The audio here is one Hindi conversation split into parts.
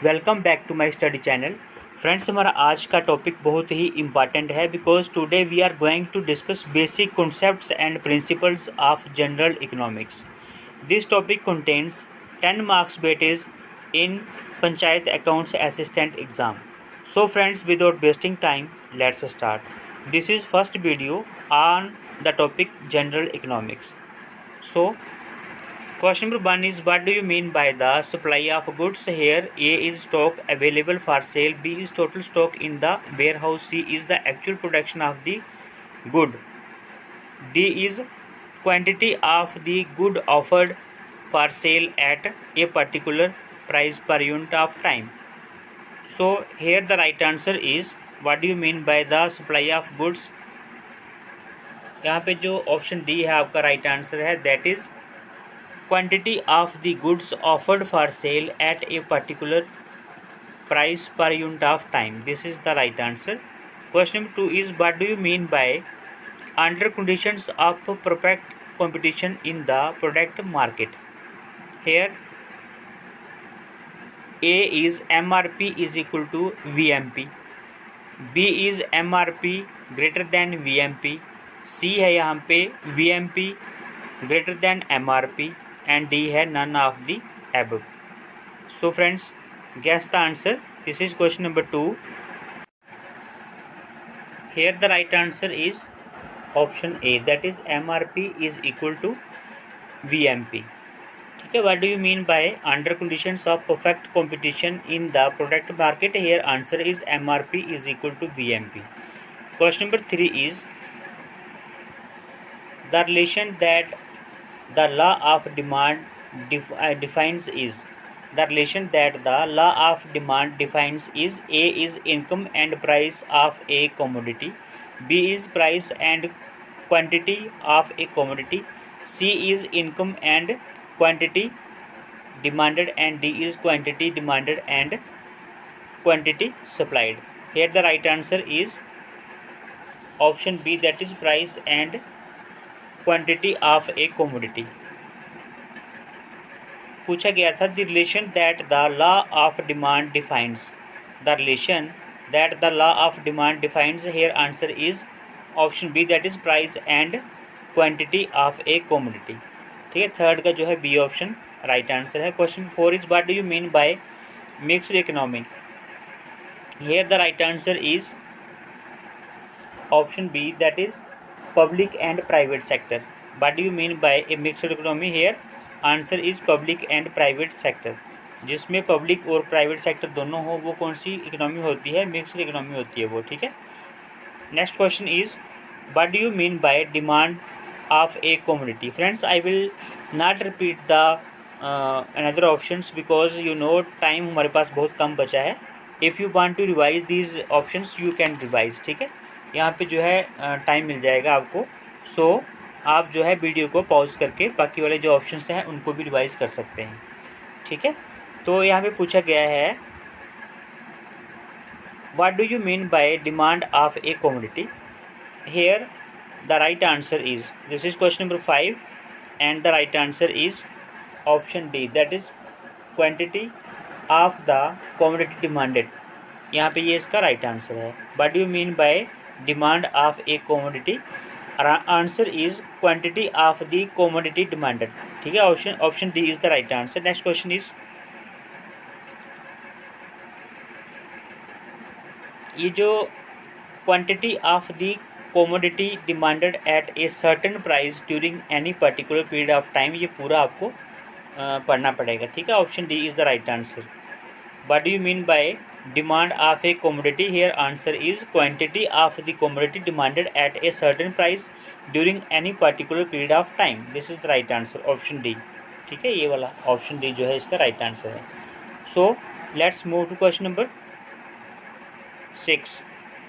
Welcome back to my study channel. Friends, हमारा आज का टॉपिक बहुत ही इम्पॉर्टेंट है because today we are going to discuss basic concepts and principles of general economics. This topic contains 10 marks weightage in panchayat accounts assistant exam. So friends, without wasting time, let's start. This is first video on the topic general economics. So question number 1 is, what do you mean by the supply of goods? Here A is stock available for sale, B is total stock in the warehouse, C is the actual production of the good, D is quantity of the good offered for sale at a particular price per unit of time. So here the right answer is, what do you mean by the supply of goods? यहाँ पे जो ऑप्शन डी है आपका राइट आंसर है, that is quantity of the goods offered for sale at a particular price per unit of time. This is the right answer. Question number 2 is, what do you mean by under conditions of perfect competition in the product market? Here A is MRP is equal to VMP, B is MRP greater than VMP, C है यहाँ पे VMP greater than MRP, and D है none of the above. So friends, guess the answer. This is question number 2. Here the right answer is option A, that is MRP is equal to VMP. ठीक है, what do you mean by under conditions of perfect competition in the product market? Here answer is MRP is equal to VMP. Question number 3 is, the relation that the law of demand defines is, the relation that the law of demand defines is, A is income and price of a commodity, B is price and quantity of a commodity, C is income and quantity demanded, and D is quantity demanded and quantity supplied. Here the right answer is option B, that is price and quantity of a commodity. पूछा गया था the relation that the law of demand defines, the relation that the law of demand defines. Here answer is option B, that is price and quantity of a commodity. ठीक है, थर्ड का जो है बी ऑप्शन राइट आंसर है। Question 4 is, what do you mean by mixed economy? Here the right answer is option B, that is public and private sector. What do you mean by a mixed economy? Here answer is public and private sector. जिसमें पब्लिक और प्राइवेट सेक्टर दोनों हो, वो कौन सी इकोनॉमी होती है? मिक्स्ड इकोनॉमी होती है वो। ठीक है, next question is, what do you mean by demand of a commodity? Friends, I will not repeat the another options because you know time हमारे पास बहुत कम बचा है। If you want to revise these options you can revise. ठीक है, यहाँ पे जो है टाइम मिल जाएगा आपको। सो आप जो है वीडियो को पॉज करके बाकी वाले जो ऑप्शंस हैं उनको भी रिवाइज कर सकते हैं। ठीक है, तो यहाँ पे पूछा गया है, what do you mean by demand of a commodity? Here the right answer is, this is question number 5 and the right answer is option D, that is quantity of the commodity demanded. यहाँ पे ये इसका राइट आंसर है। What do you mean by demand of a commodity? Answer is quantity of the commodity demanded. ठीक है, option D is the right answer. Next question is, ये जो quantity of the commodity demanded eight a certain price during any particular period of time, ये पूरा आपको पढ़ना पड़ेगा। ठीक है, option D is the right answer. What do you mean bye demand of a commodity? Here answer is quantity of the commodity demanded at a certain price during any particular period of time. This is the right answer, option D. ठीक है, ये वाला ऑप्शन डी जो है इसका राइट आंसर है। So let's move to question number 6.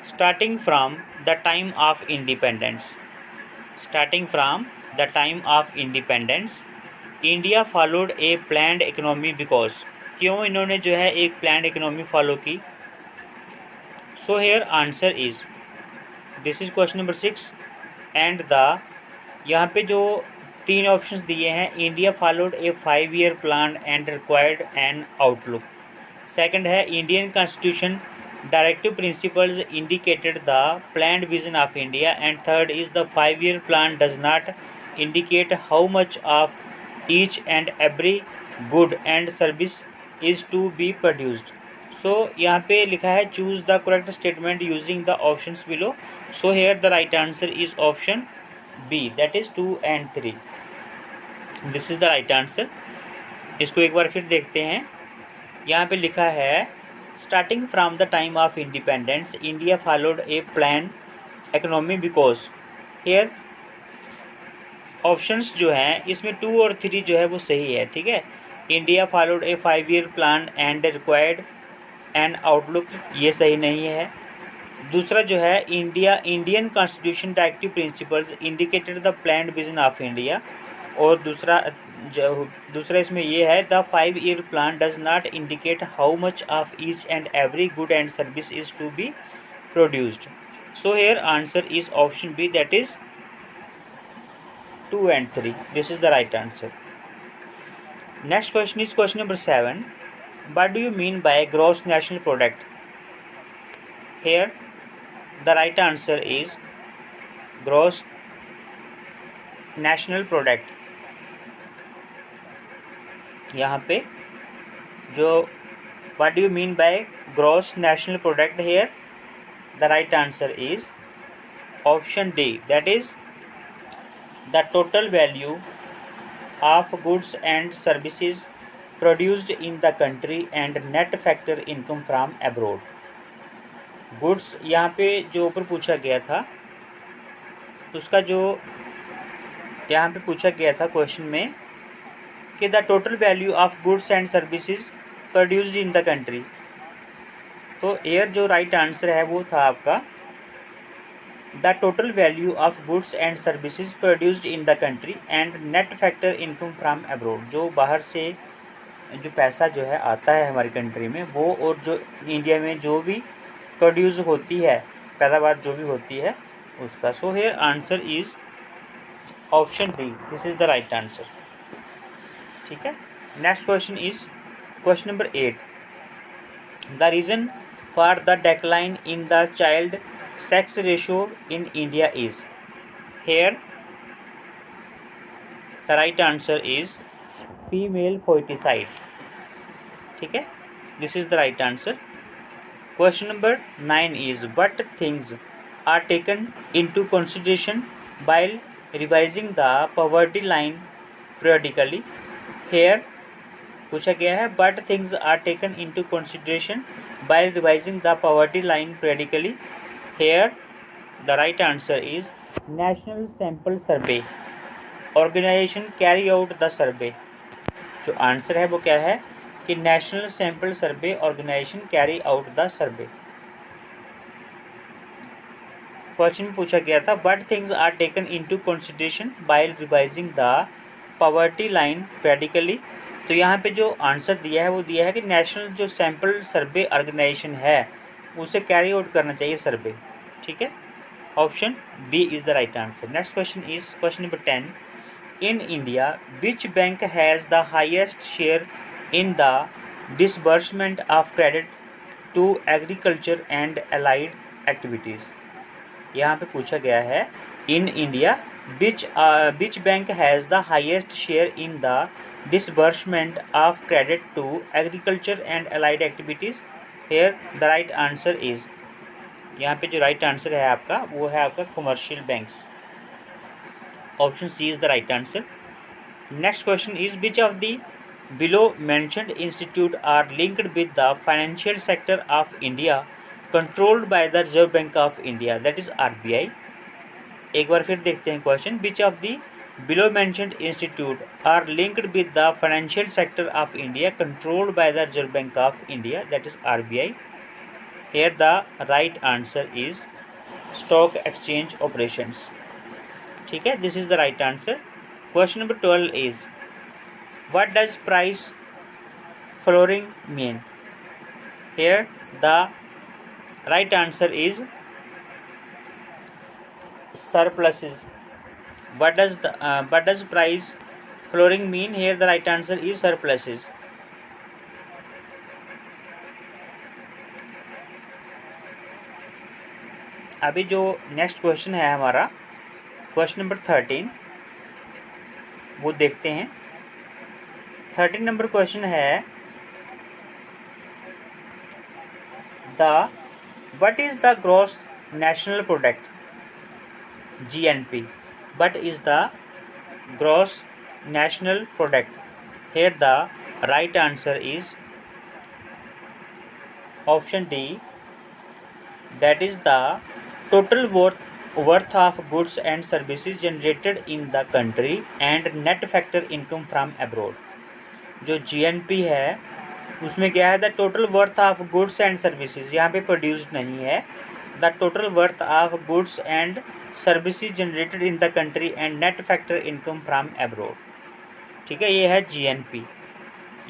Starting from the time of independence, starting from the time of independence India followed a planned economy because, क्यों इन्होंने जो है एक प्लान्ड इकोनॉमी फॉलो की? So here answer is, this is question number 6 and the, यहाँ पे जो 3 ऑप्शंस दिए हैं, India followed a 5 year plan and required an outlook. Second है Indian constitution directive principles indicated the planned vision of India, and third is the 5-year plan does not indicate how much of each and every good and service is to be produced. So यहाँ पे लिखा है choose the correct statement using the options below. So here the right answer is option B, that is 2 and 3। This is the right answer. इसको एक बार फिर देखते हैं। यहाँ पे लिखा है starting from the time of independence India followed a plan economy because. Here options जो हैं इसमें 2 और 3 जो है वो सही है, ठीक है। India followed a 5-year plan and required an outlook, ये सही नहीं है। दूसरा जो है Indian constitution directive principles indicated the planned vision of India, और दूसरा इसमें ये है the 5-year plan does not indicate how much of each and every good and service is to be produced. So here answer is option B, that is 2 and 3। This is the right answer. Next question is question number 7। What do you mean by gross national product? Here the right answer is gross national product। यहाँ पे जो what do you mean by gross national product, here the right answer is option D, that is the total value of goods and services produced in the country and net factor income from abroad। Goods यहाँ पे जो ऊपर पूछा गया था उसका जो यहाँ पे पूछा गया था क्वेश्चन में कि the total value of goods and services produced in the country, तो एयर जो राइट आंसर है वो था आपका the total value of goods and services produced in the country and net factor income from abroad. जो बाहर से जो पैसा जो है आता है हमारी कंट्री में वो, और जो इंडिया में जो भी प्रोड्यूस होती है पैदावार जो भी होती है उसका। So here answer is option D, this is the right answer, ठीक है। Next question is question number 8। The reason for the decline in the child sex ratio in India is. Here the right answer is female foeticide, ठीक है। This is the right answer. Question number 9 is what things are taken into consideration while revising the poverty line periodically. Here पूछा गया है what things are taken into consideration while revising the poverty line periodically. Here the right answer is national sample survey organisation carry out the survey. जो आंसर है वो क्या है कि national sample survey organisation carry out the survey. Question में पूछा गया था what things are taken into consideration while revising the poverty line periodically. तो यहाँ पे जो आंसर दिया है वो दिया है कि नेशनल जो सैंपल सर्वे ऑर्गेनाइजेशन है उसे कैरी आउट करना चाहिए सर्वे, ठीक है। Option B is the right answer. Next question is question number 10। In India, which bank has the highest share in the disbursement of credit to agriculture and allied activities? यहाँ पे पूछा गया है in India which bank has the highest share in the disbursement of credit to agriculture and allied activities? Here the right answer is, यहाँ पे जो राइट आंसर है आपका वो है आपका commercial banks. Option C is the right answer. Next question is which of the below mentioned institute are linked with the financial sector of India controlled by the Reserve Bank of India, that is RBI। एक बार फिर देखते हैं question. which of the below mentioned institute are linked with the financial sector of India controlled by the Reserve Bank of India, that is RBI। Here the right answer is stock exchange operations, ठीक है। This is the right answer. Question number 12 is what does price flooring mean. Here the right answer is surpluses। what does price flooring mean? Here the right answer is surpluses। अभी जो नेक्स्ट क्वेश्चन है हमारा क्वेश्चन नंबर 13, वो देखते हैं। 13 नंबर क्वेश्चन है what is the gross national product GNP? What is the gross national product? Here the right answer is option D, that is the total worth of goods and services generated in the country and net factor income from abroad। जो GNP है उसमें क्या है, the total worth of goods and services, यहाँ पे प्रोड्यूस्ड नहीं है, the total worth of goods and services generated in the country and net factor income from abroad. ठीक है, ये है GNP,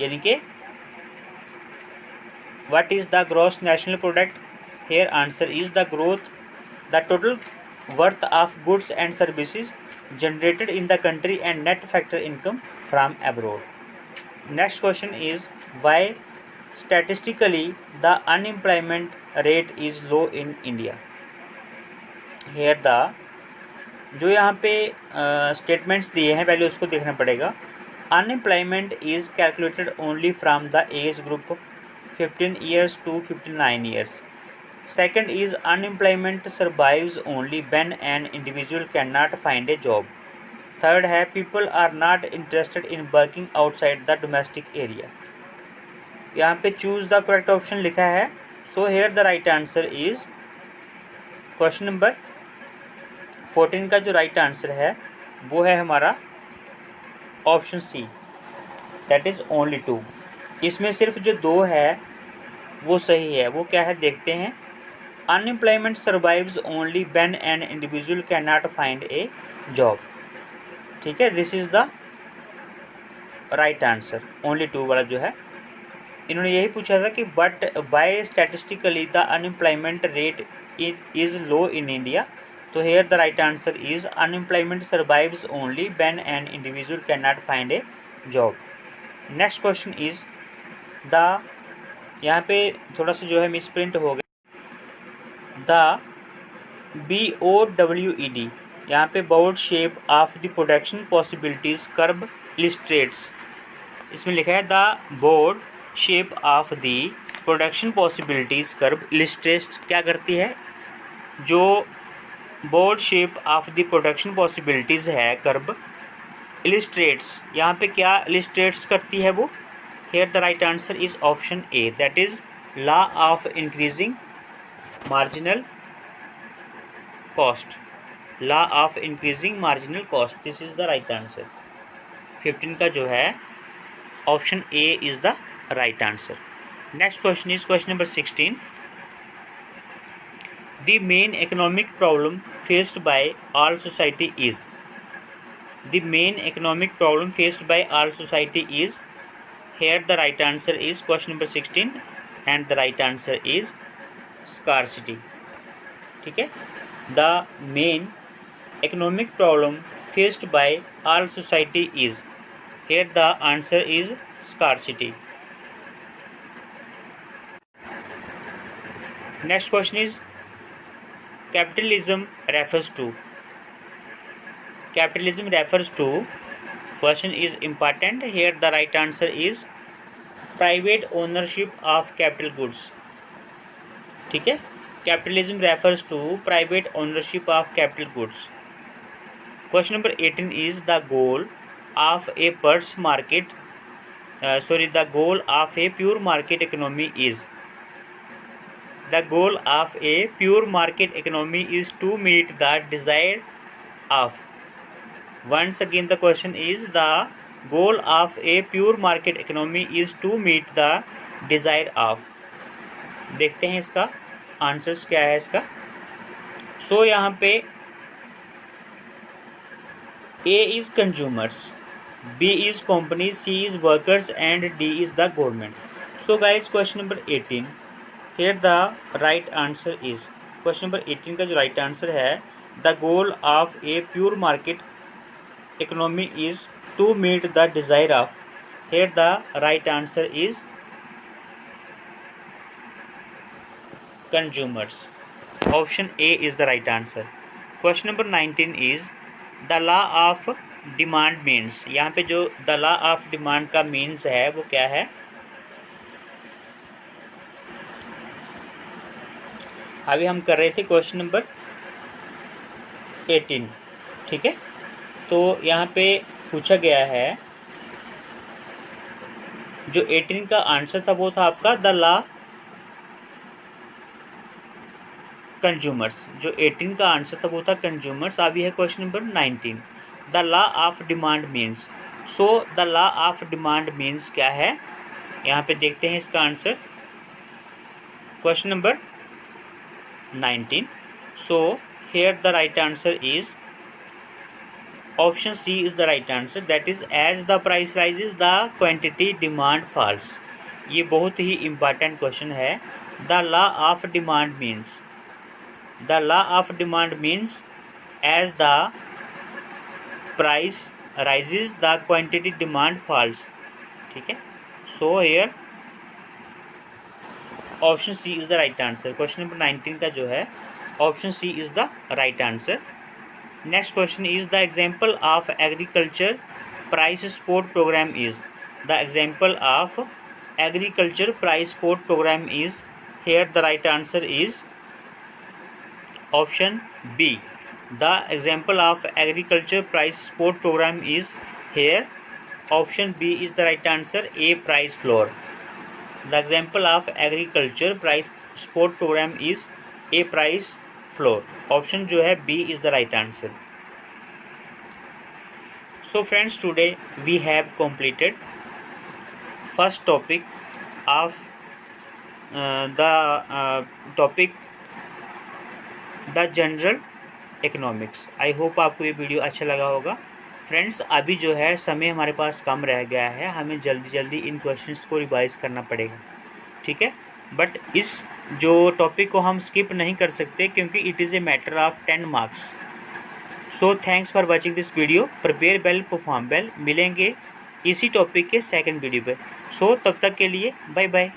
यानी कि what is the gross national product? Hair answer is the total worth of goods and services generated in the country and net factor income from abroad. Next question is why statistically the unemployment rate is low in India? Here the जो यहाँ पे स्टेटमेंट्स दिए हैं पहले उसको देखना पड़ेगा। Unemployment is calculated only from the age group 15 years to 59 years। Second is unemployment survives only when an individual can not find a job. Third है people are not interested in working outside the domestic area. यहाँ पे चूज द करेक्ट ऑप्शन लिखा है, so here the right answer is question number 14 का जो राइट आंसर है वो है हमारा option C, that is only 2। इसमें सिर्फ जो 2 है वो सही है। वो क्या है देखते हैं। Unemployment survives only when an individual can not find a job. ठीक है, this is the right answer, only 2 वाला जो है। इन्होंने यही पूछा था कि but by statistically the unemployment rate is low in India, तो here the right answer is unemployment survives only when an individual can not find a job. Next question is the, यहाँ पे थोड़ा सा जो है मिसप्रिंट हो गया, द BOWED, यहाँ पे bowed shape of the production possibilities curve illustrates. इसमें लिखा है the bowed shape of the production possibilities curve illustrates क्या करती है? जो bowed shape of the production possibilities है कर्व इलिस्ट्रेट्स, यहाँ पे क्या इलिस्ट्रेट्स करती है वो? Here the right answer is option A, that is law of increasing marginal cost. Law of increasing marginal cost, this is the right answer. 15 का जो है option A is the right answer. Next question is question number 16. The main economic problem faced by all society is. The main economic problem faced by all society is. Here the right answer is question number 16 and the right answer is scarcity. ठीक है, the main economic problem faced by all society is. Here the answer is scarcity. Next question is capitalism refers to. Capitalism refers to, question is important. Here the right answer is private ownership of capital goods. ठीक है, capitalism refers to private ownership of capital goods. Question number 18 is the goal of a purse market. The goal of a pure market economy is. The goal of a pure market economy is to meet the desire of. Once again the question is the goal of a pure market economy is to meet the desire of. देखते हैं इसका आंसर्स क्या है इसका। सो यहाँ पे A is consumers, B is companies, C is workers and D is the government. So guys, question number 18, here the right answer is, question number 18 का जो right answer है, the goal of a pure market economy is to meet the desire of. Here the right answer is consumers. Option A is the right answer. Question number 19 is the law of demand means. यहाँ पे जो द लॉ ऑफ डिमांड का मीन्स है वो क्या है? अभी हम कर रहे थे क्वेश्चन नंबर 18, ठीक है। तो यहाँ पे पूछा गया है, जो 18 का आंसर था वो था आपका द लॉ कंज्यूमर्स। जो 18 का आंसर था वो था कंज्यूमर्स। अभी है question number 19, the law of demand means. So the law of demand means क्या है? यहाँ पे देखते हैं इसका answer. Question number 19, so here the right answer is option C is the right answer, that is as the price rises the quantity demand falls। ये बहुत ही important question है। the law of demand means, the law of demand means as the price rises the quantity demand falls, ठीक है। so here option C is the right answer. Question number 19 का जो है option C is the right answer. Next question is the example of agriculture price support programme is. The example of agriculture price support programme is. Here the right answer is option B. The example of agriculture price support programme is here option B is the right answer, a price floor. The example of agriculture price support program is a price floor। Option जो है B is the right answer। So friends, today we have completed first topic of the general economics। I hope आपको ये वीडियो अच्छा लगा होगा। फ्रेंड्स, अभी जो है समय हमारे पास कम रह गया है, हमें जल्दी जल्दी इन क्वेश्चंस को रिवाइज करना पड़ेगा, ठीक है। बट इस जो टॉपिक को हम स्किप नहीं कर सकते क्योंकि it is a matter of 10 marks. So thanks for watching this video. Prepare well, perform well. मिलेंगे इसी टॉपिक के सेकंड वीडियो पे। सो तब तक के लिए बाय बाय।